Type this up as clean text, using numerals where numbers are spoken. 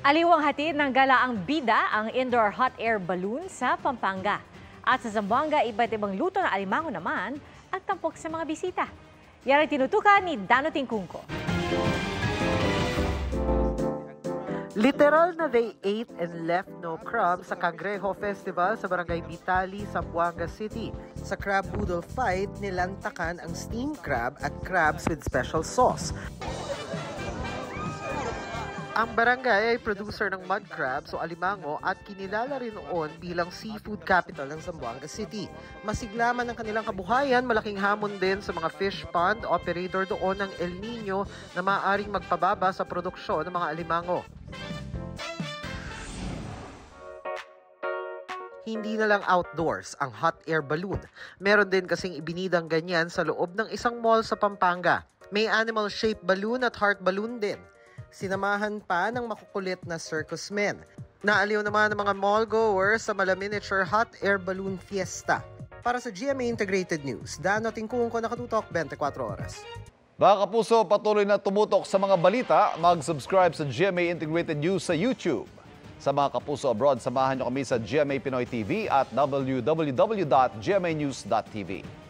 Aliwang hatid ng galaang bida ang indoor hot air balloon sa Pampanga. At sa Zamboanga, iba't ibang luto na alimango naman ang tampok sa mga bisita. Yan ang tinutukan ni Dano Tingkungko. Literal na they ate and left no crumbs sa Cangrejo Festival sa Barangay Vitali, Zamboanga City. Sa crab boodle fight, nilantakan ang steamed crab at crabs with special sauce. Ang barangay ay producer ng mud crabs o alimango at kinilala rin noon bilang seafood capital ng Zamboanga City. Masiglaman ang kanilang kabuhayan, malaking hamon din sa mga fish pond operator doon ng El Nino na maaaring magpababa sa produksyon ng mga alimango. Hindi na lang outdoors ang hot air balloon. Meron din kasing ibinidang ganyan sa loob ng isang mall sa Pampanga. May animal-shaped balloon at heart balloon din. Sinamahan pa ng makukulit na circus men. Naaliw naman ng mga mall-goers sa miniature hot air balloon fiesta. Para sa GMA Integrated News, Dano Tingkungko, nakatutok 24 oras. Mga kapuso, patuloy na tumutok sa mga balita. Mag-subscribe sa GMA Integrated News sa YouTube. Sa mga kapuso abroad, samahan niyo kami sa GMA Pinoy TV at www.gmanews.tv.